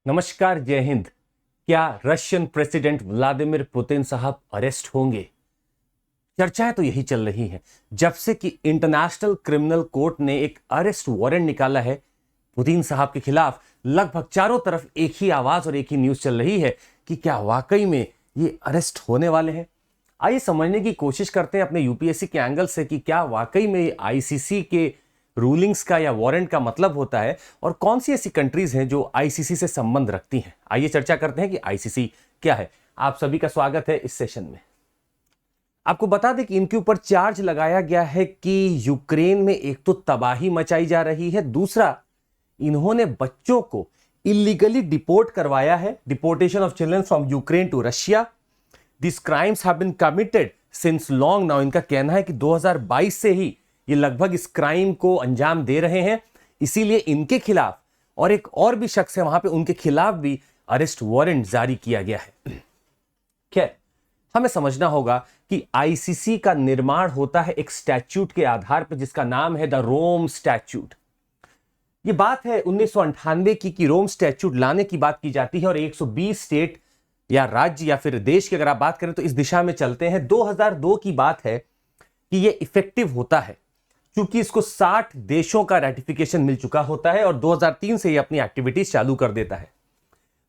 नमस्कार, जय हिंद। क्या रशियन प्रेसिडेंट व्लादिमीर पुतिन साहब अरेस्ट होंगे? चर्चाएं तो यही चल रही हैं जब से कि इंटरनेशनल क्रिमिनल कोर्ट ने एक अरेस्ट वारंट निकाला है पुतिन साहब के खिलाफ। लगभग चारों तरफ एक ही आवाज और एक ही न्यूज चल रही है कि क्या वाकई में ये अरेस्ट होने वाले हैं। आइए समझने की कोशिश करते हैं अपने यूपीएससी के एंगल से कि क्या वाकई में आईसीसी के रूलिंग्स का या वारंट का मतलब होता है और कौन सी ऐसी कंट्रीज हैं जो आईसीसी से संबंध रखती हैं। आइए चर्चा करते हैं कि आईसीसी क्या है। आप सभी का स्वागत है इस सेशन में। आपको बता दें कि इनके ऊपर चार्ज लगाया गया है कि यूक्रेन में एक तो तबाही मचाई जा रही है, दूसरा इन्होंने बच्चों को इलीगली डिपोर्ट करवाया है, deportation of children from Ukraine to Russia. This crimes have been committed since long now. इनका कहना है कि 2022 से ही ये लगभग इस क्राइम को अंजाम दे रहे हैं, इसीलिए इनके खिलाफ और एक और भी शख्स है वहां पे, उनके खिलाफ भी अरेस्ट वारंट जारी किया गया है। खैर, हमें समझना होगा कि आईसीसी का निर्माण होता है एक स्टैट्यूट के आधार पर जिसका नाम है द रोम स्टैट्यूट। ये बात है 1998 की कि रोम स्टैट्यूट लाने की बात की जाती है और 120 स्टेट या राज्य या फिर देश की अगर आप बात करें तो इस दिशा में चलते हैं। 2002 की बात है कि ये इफेक्टिव होता है क्योंकि इसको 60 देशों का रेटिफिकेशन मिल चुका होता है और 2003 से ये अपनी एक्टिविटीज चालू कर देता है।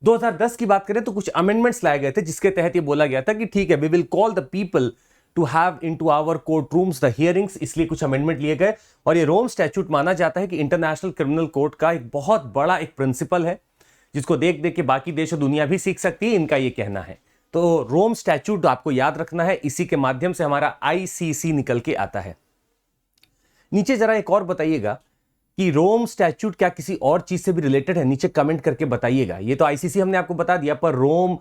2010 की बात करें तो कुछ अमेंडमेंट्स लाए गए थे जिसके तहत ये बोला गया था कि ठीक है, we will call the people to have into our court rooms the hearings, इसलिए कुछ अमेंडमेंट लिए गए। और ये रोम स्टैट्यूट माना जाता है कि इंटरनेशनल क्रिमिनल कोर्ट का एक बहुत बड़ा एक प्रिंसिपल है जिसको देख देख के बाकी देश और दुनिया भी सीख सकती है, इनका ये कहना है। तो रोम स्टैट्यूट आपको याद रखना है, इसी के माध्यम से हमारा आईसीसी निकल के आता है। नीचे जरा एक और बताइएगा कि रोम स्टैट्यूट क्या किसी और चीज से भी रिलेटेड है, नीचे कमेंट करके बताइएगा। ये तो आईसीसी हमने आपको बता दिया, पर रोम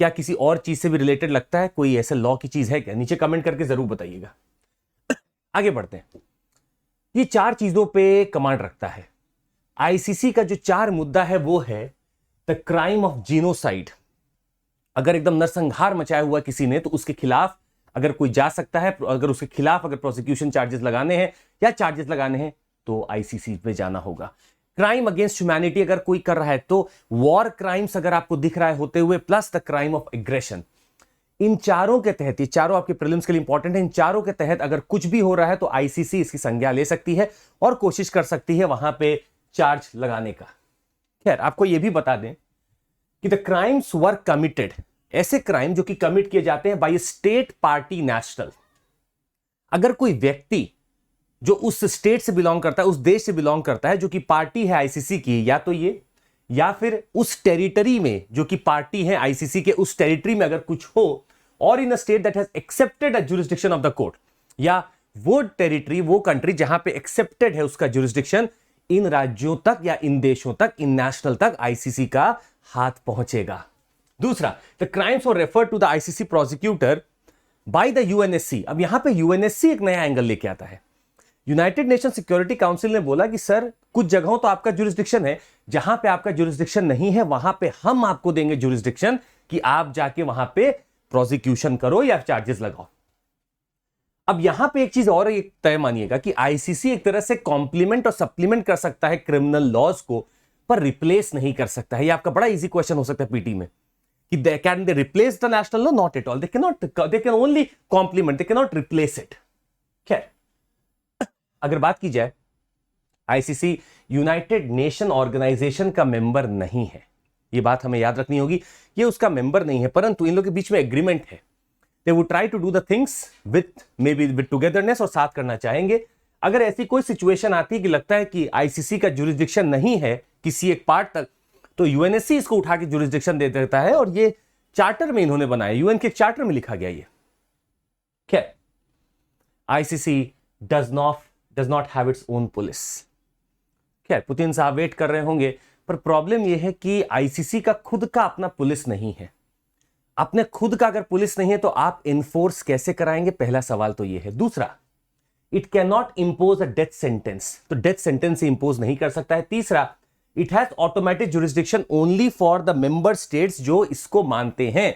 क्या किसी और चीज से भी रिलेटेड लगता है? कोई ऐसे लॉ की चीज है क्या? नीचे कमेंट करके जरूर बताइएगा। आगे बढ़ते हैं। ये 4 चीजों पे कमांड रखता है आईसीसी का। जो 4 मुद्दा है वो है द क्राइम ऑफ जीनोसाइड। अगर एकदम नरसंहार मचाया हुआ किसी ने तो उसके खिलाफ अगर कोई जा सकता है, अगर उसके खिलाफ अगर प्रोसिक्यूशन चार्जेस लगाने हैं या चार्जेस लगाने हैं तो आईसीसी पे जाना होगा। क्राइम अगेंस्ट ह्यूमैनिटी अगर कोई कर रहा है तो वॉर क्राइम्स अगर आपको दिख रहा है होते हुए, plus the crime of aggression. इन चारों के तहत, ये चारों आपके प्रीलिम्स के लिए इंपॉर्टेंट है, इन चारों के तहत अगर कुछ भी हो रहा है तो आईसीसी इसकी संज्ञा ले सकती है और कोशिश कर सकती है वहां पे चार्ज लगाने का। खैर, आपको यह भी बता दें कि द क्राइम्स वर कमिटेड, ऐसे क्राइम जो कि कमिट किए जाते हैं बाय स्टेट पार्टी नेशनल। अगर कोई व्यक्ति जो उस स्टेट से बिलोंग करता है, उस देश से बिलोंग करता है जो कि पार्टी है आईसीसी की, या तो ये या फिर उस टेरिटरी में जो कि पार्टी है आईसीसी के, उस टेरिटरी में अगर कुछ हो, और in a state that has accepted a jurisdiction of the court, या वो टेरिटरी, वो कंट्री जहां पे एक्सेप्टेड है उसका जुरिस्डिक्शन, इन राज्यों तक या इन देशों तक, इन नेशनल तक आईसीसी का हाथ पहुंचेगा। दूसरा, the crimes were referred to the ICC prosecutor by the UNSC. अब यहां पे यूएनएससी एक नया एंगल लेके आता है। यूनाइटेड नेशन सिक्योरिटी काउंसिल ने बोला कि सर, कुछ जगहों तो आपका जुरिस्डिक्शन है, जहां पे आपका जुरिस्डिक्शन नहीं है वहां पे हम आपको देंगे जुरिस्डिक्शन कि आप जाके वहां पे प्रोसिक्यूशन करो या चार्जेस लगाओ। अब यहां पे एक चीज और एक तय मानिएगा कि आईसीसी एक तरह से कॉम्प्लीमेंट और सप्लीमेंट कर सकता है क्रिमिनल लॉज को, पर रिप्लेस नहीं कर सकता है। ये आपका बड़ा इजी क्वेश्चन हो सकता है पीटी में कि can they replace the national law? Not at all. They cannot. They can only complement. They cannot replace it. खैर, अगर बात की जाए, आईसीसी यूनाइटेड नेशन ऑर्गेनाइजेशन का मेंबर नहीं है। ये बात हमें याद रखनी होगी, ये उसका मेंबर नहीं है, परंतु इन लोगों के बीच में एग्रीमेंट है। They would try to do the things with maybe with togetherness, और साथ करना चाहेंगे। अगर ऐसी कोई सिचुएशन आती है कि लगता है कि आईसीसी का जुरिस्डिक्शन नहीं है किसी एक पार्ट तक, तो यूएनएससी इसको उठा के जुरिस्डिक्शन दे देता है, और ये चार्टर में इन्होंने बनाया, यूएन के चार्टर में लिखा गया ये। खैर, ICC does not have its own police. खैर, पुतिन साहब वेट कर रहे होंगे, पर प्रॉब्लम यह है कि आईसीसी का खुद का अपना पुलिस नहीं है। अपने खुद का अगर पुलिस नहीं है तो आप इन्फोर्स कैसे कराएंगे? पहला सवाल तो यह है। दूसरा, it can not impose a death sentence, तो डेथ सेंटेंस इंपोज नहीं कर सकता है। तीसरा, it has automatic jurisdiction only for the member states जो इसको मानते हैं।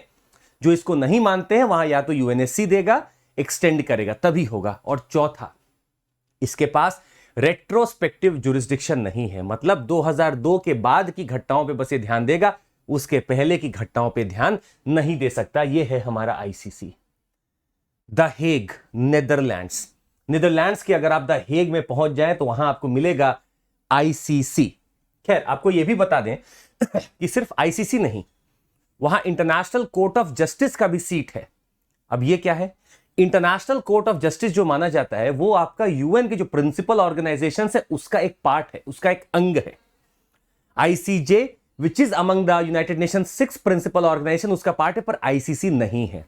जो इसको नहीं मानते हैं वहां या तो यूएनएससी देगा, एक्सटेंड करेगा, तभी होगा। और चौथा, इसके पास रेट्रोस्पेक्टिव जुरिस्डिक्शन नहीं है, मतलब 2002 के बाद की घटनाओं पे बस ये ध्यान देगा, उसके पहले की घटनाओं पे ध्यान नहीं दे सकता। यह है हमारा ICC. The Hague, Netherlands. Netherlands की अगर आप द हेग में पहुंच जाएं तो वहां आपको मिलेगा आईसीसी। खैर, आपको यह भी बता दें कि सिर्फ आईसीसी नहीं, वहां इंटरनेशनल कोर्ट ऑफ जस्टिस का भी सीट है। अब यह क्या है? इंटरनेशनल कोर्ट ऑफ जस्टिस जो माना जाता है वो आपका यूएन के जो प्रिंसिपल ऑर्गेनाइजेशन है उसका एक पार्ट है, उसका एक अंग है। ICJ which is among the United Nation 6 principal organisation, उसका पार्ट है, पर आईसीसी नहीं है।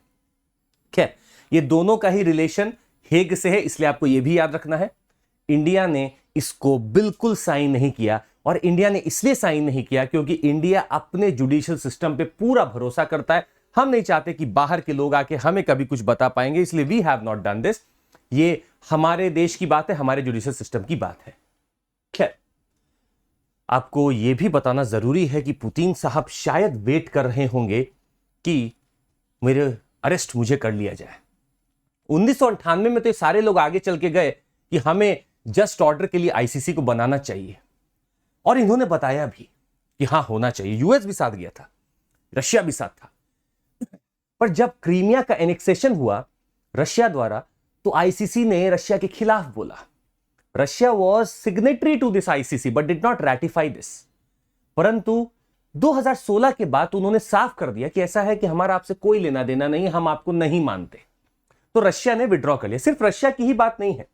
खैर, ये दोनों का ही रिलेशन हेग से है, इसलिए आपको यह भी याद रखना है इंडिया ने इसको बिल्कुल साइन नहीं किया। और इंडिया ने इसलिए साइन नहीं किया क्योंकि इंडिया अपने जुडिशियल सिस्टम पे पूरा भरोसा करता है। हम नहीं चाहते कि बाहर के लोग आके हमें कभी कुछ बता पाएंगे, इसलिए we have not done this. ये हमारे देश की बात है, हमारे जुडिशियल सिस्टम की बात है। खैर, आपको यह भी बताना जरूरी है कि पुतिन साहब शायद वेट कर रहे होंगे कि मेरे अरेस्ट मुझे कर लिया जाए। 1998 में तो सारे लोग आगे चल के गए कि हमें जस्ट ऑर्डर के लिए आईसीसी को बनाना चाहिए, और इन्होंने बताया भी कि हां होना चाहिए। यूएस भी साथ गया था, रशिया भी साथ था। पर जब क्रीमिया का एनेक्सेशन हुआ रशिया द्वारा, तो आईसीसी ने रशिया के खिलाफ बोला। Russia was signatory to this ICC but did not ratify this. परंतु 2016 के बाद उन्होंने साफ कर दिया कि ऐसा है कि हमारा आपसे कोई लेना देना नहीं, हम आपको नहीं मानते। तो रशिया ने विड्रॉ कर लिया। सिर्फ रशिया की ही बात नहीं है,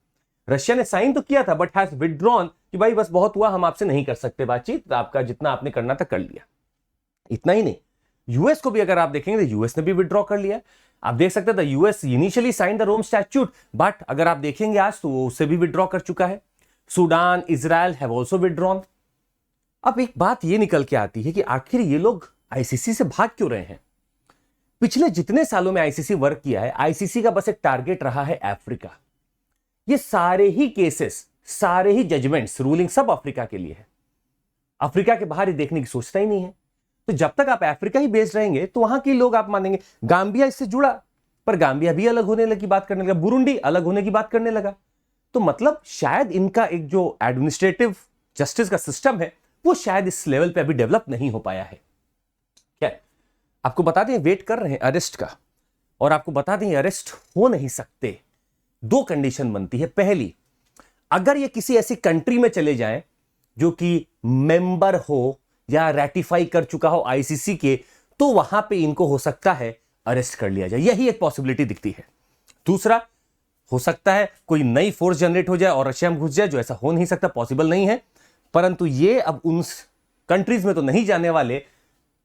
रशिया ने साइन तो किया था बट हैज विड्रॉन कि भाई बस बहुत हुआ, हम आपसे नहीं कर सकते बातचीत, आपका जितना आपने करना था कर लिया। इतना ही नहीं, यूएस को भी अगर आप देखेंगे तो यूएस ने भी विड्रॉ कर लिया। आप देख सकते हैं US initially sign the Rome statute, but अगर आप देखेंगे आज तो वो उससे भी विड्रॉ कर चुका है। Sudan, Israel have also withdrawn. अब एक बात ये निकल के आती है कि आखिर ये लोग आईसीसी से भाग क्यों रहे हैं? पिछले जितने सालों में आईसीसी वर्क किया है, आईसीसी का बस एक टारगेट रहा है अफ्रीका। ये सारे ही केसेस, सारे ही जजमेंट्स, रूलिंग सब अफ्रीका के लिए है। अफ्रीका के बाहर ही देखने की सोचता ही नहीं है। तो जब तक आप अफ्रीका ही बेस्ड रहेंगे तो वहां के लोग आप मानेंगे। गांबिया इससे जुड़ा, पर गांबिया भी अलग होने लगी बात करने लगा, बुरुंडी अलग होने की बात करने लगा। तो मतलब शायद इनका एक जो एडमिनिस्ट्रेटिव जस्टिस का सिस्टम है वो शायद इस लेवल पे अभी डेवलप नहीं हो पाया है। क्या आपको बता दें, वेट कर रहे हैं अरेस्ट का, और आपको बता दें अरेस्ट हो नहीं सकते। 2 कंडीशन बनती है। पहली, अगर ये किसी ऐसी कंट्री में चले जाएं जो कि मेंबर हो या रैटिफाई कर चुका हो आईसीसी के, तो वहां पे इनको हो सकता है अरेस्ट कर लिया जाए। यही एक पॉसिबिलिटी दिखती है। दूसरा, हो सकता है कोई नई फोर्स जनरेट हो जाए और रशिया में घुस जाए, जो ऐसा हो नहीं सकता, पॉसिबल नहीं है। परंतु ये अब उन कंट्रीज में तो नहीं जाने वाले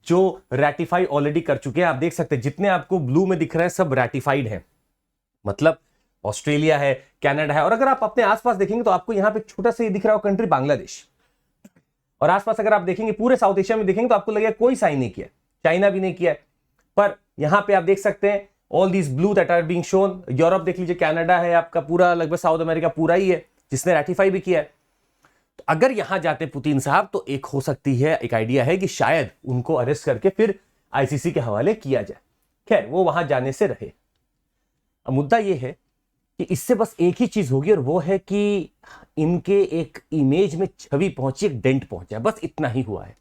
जो रैटिफाई ऑलरेडी कर चुके हैं। आप देख सकते हैं जितने आपको ब्लू में दिख रहे हैं सब रैटिफाइड है, मतलब ऑस्ट्रेलिया है, कनाडा है। और अगर आप अपने आसपास देखेंगे तो आपको यहां पे छोटा सा ये दिख रहा हो कंट्री बांग्लादेश, और आसपास अगर आप देखेंगे पूरे साउथ एशिया में देखेंगे तो आपको लगेगा कोई साइन नहीं किया, चाइना भी नहीं किया। पर यहां पे आप देख सकते हैं all these blue that are being shown. Europe देख लीजिए, कनाडा है आपका पूरा, लगभग साउथ अमेरिका पूरा ही है जिसने रैटिफाई भी किया है। तो अगर यहां जाते पुतिन साहब तो एक हो सकती है, एक आइडिया है कि शायद उनको अरेस्ट करके फिर आईसीसी के हवाले किया जाए। खैर, वो वहां जाने से रहे। अब मुद्दा यह है कि इससे बस एक ही चीज होगी, और वो है कि इनके एक इमेज में छवि पहुंची, एक डेंट पहुंचा, बस इतना ही हुआ है।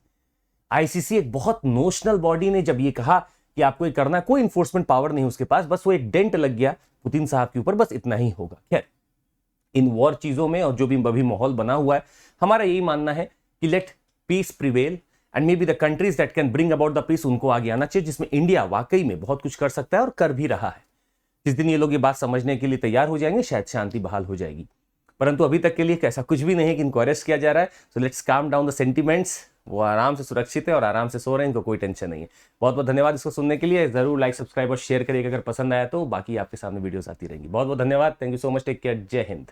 आईसीसी एक बहुत नोशनल बॉडी ने जब ये कहा कि आपको ये करना, कोई इंफोर्समेंट पावर नहीं उसके पास, बस वो एक डेंट लग गया पुतिन साहब के ऊपर, बस इतना ही होगा। खैर, इन वॉर चीजों में और जो भी अभी माहौल बना हुआ है, हमारा यही मानना है कि let peace prevail and may be the countries that can bring about the peace, उनको आगे आना चाहिए, जिसमें इंडिया वाकई में बहुत कुछ कर सकता है और कर भी रहा है। जिस दिन ये लोग ये बात समझने के लिए तैयार हो जाएंगे, शायद शांति बहाल हो जाएगी। परंतु अभी तक के लिए ऐसा कुछ भी नहीं है कि इनको अरेस्ट किया जा रहा है। So let's calm down the sentiments. वो आराम से सुरक्षित है और आराम से सो रहे हैं, इनको कोई टेंशन नहीं है। बहुत बहुत धन्यवाद इसको सुनने के लिए। जरूर लाइक, सब्सक्राइब और शेयर करिएगा अगर पसंद आया तो। बाकी आपके सामने वीडियोस आती रहेंगी। बहुत बहुत धन्यवाद। Thank you so much. Take care. जय हिंद।